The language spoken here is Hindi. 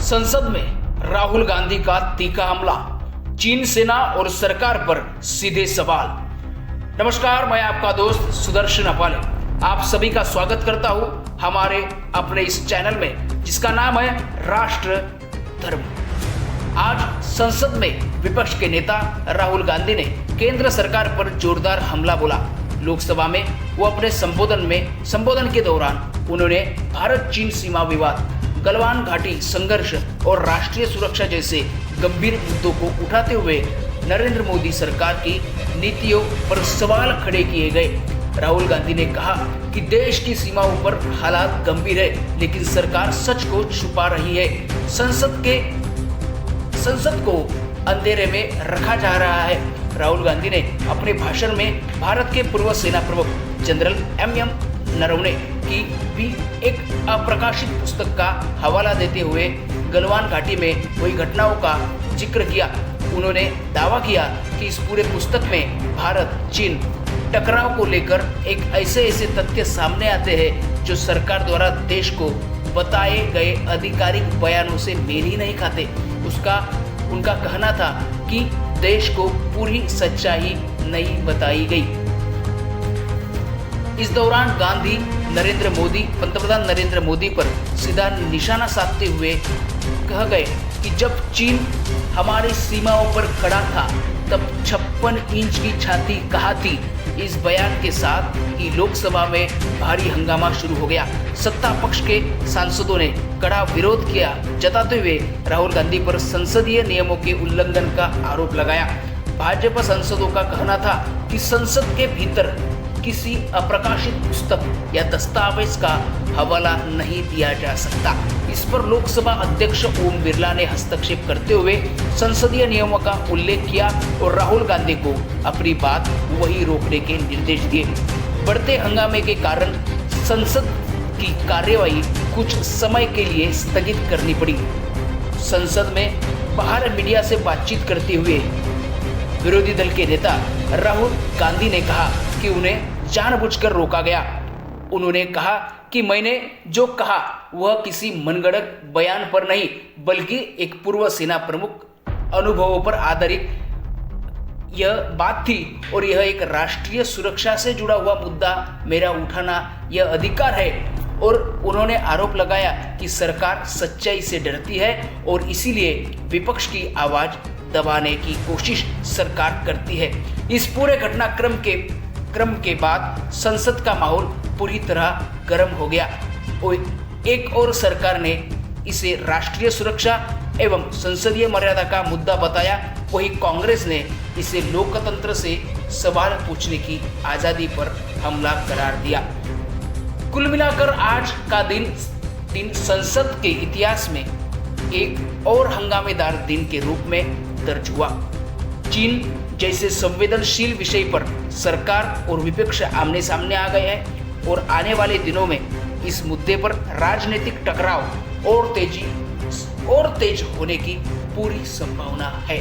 संसद में राहुल गांधी का तीखा हमला, चीन सेना और सरकार पर सीधे सवाल। नमस्कार, मैं आपका दोस्त सुदर्शन अपाले आप सभी का स्वागत करता हूं हमारे अपने इस चैनल में जिसका नाम है राष्ट्र धर्म। आज संसद में विपक्ष के नेता राहुल गांधी ने केंद्र सरकार पर जोरदार हमला बोला। लोकसभा में वो अपने संबोधन के दौरान उन्होंने भारत चीन सीमा विवाद, गलवान घाटी संघर्ष और राष्ट्रीय सुरक्षा जैसे गंभीर मुद्दों को उठाते हुए नरेंद्र मोदी सरकार की नीतियों पर सवाल खड़े किए गए। राहुल गांधी ने कहा कि देश की सीमाओं पर हालात गंभीर है, लेकिन सरकार सच को छुपा रही है। संसद को अंधेरे में रखा जा रहा है। राहुल गांधी ने अपने भाषण में भारत के पूर्व सेना प्रमुख जनरल एम नरवणे की भी एक अप्रकाशित पुस्तक का हवाला देते हुए गलवान घाटी में हुई घटनाओं का जिक्र किया। उन्होंने दावा किया कि इस पूरे पुस्तक में भारत चीन टकराव को लेकर एक ऐसे तथ्य सामने आते हैं जो सरकार द्वारा देश को बताए गए आधिकारिक बयानों से मेल ही नहीं खाते। उनका कहना था कि देश को पूरी सच्चाई नहीं बताई गई। इस दौरान गांधी पंतप्रधान नरेंद्र मोदी पर सीधा निशाना साधते हुए कह गए कि जब चीन हमारी सीमाओं पर खड़ा था तब 56 इंच की छाती कहाँ थी। इस बयान के साथ ही लोकसभा में भारी हंगामा शुरू हो गया। सत्ता पक्ष के सांसदों ने कड़ा विरोध किया, जताते हुए राहुल गांधी पर संसदीय नियमों के उल्लंघन का आरोप लगाया। भाजपा सांसदों का कहना था कि संसद के भीतर किसी अप्रकाशित पुस्तक या दस्तावेज का हवाला नहीं दिया जा सकता। इस पर लोकसभा अध्यक्ष ओम बिरला ने हस्तक्षेप करते हुए संसदीय नियमों का उल्लेख किया और राहुल गांधी को अपनी बात वही रोकने के निर्देश दिए। बढ़ते हंगामे के कारण संसद की कार्यवाही कुछ समय के लिए स्थगित करनी पड़ी। संसद में बाहर मीडिया से बातचीत करते हुए विरोधी दल के नेता राहुल गांधी ने कहा कि उन्हें जानबूझकर रोका गया। उन्होंने कहा कि मैंने जो कहा वह किसी मनगढ़ंत बयान पर नहीं बल्कि एक पूर्व सेना प्रमुख अनुभवों पर आधारित यह बात थी और यह एक राष्ट्रीय सुरक्षा से जुड़ा हुआ मुद्दा मेरा उठाना यह अधिकार है। और उन्होंने आरोप लगाया कि सरकार सच्चाई से डरती है और इसीलिए विपक्ष की आवाज दबाने की कोशिश सरकार करती है। इस पूरे घटनाक्रम के बाद संसद का माहौल पूरी तरह गर्म हो गया और एक और सरकार ने इसे राष्ट्रीय सुरक्षा एवं संसदीय मर्यादा का मुद्दा बताया, वही कांग्रेस ने इसे लोकतंत्र से सवाल पूछने की आज़ादी पर हमला करार दिया। कुल मिलाकर आज का दिन संसद के इतिहास में एक और हंगामेदार दिन के रूप में दर्ज हुआ। चीन जैसे संवेदनशील विषय पर सरकार और विपक्ष आमने सामने आ गए हैं और आने वाले दिनों में इस मुद्दे पर राजनीतिक टकराव और तेज होने की पूरी संभावना है।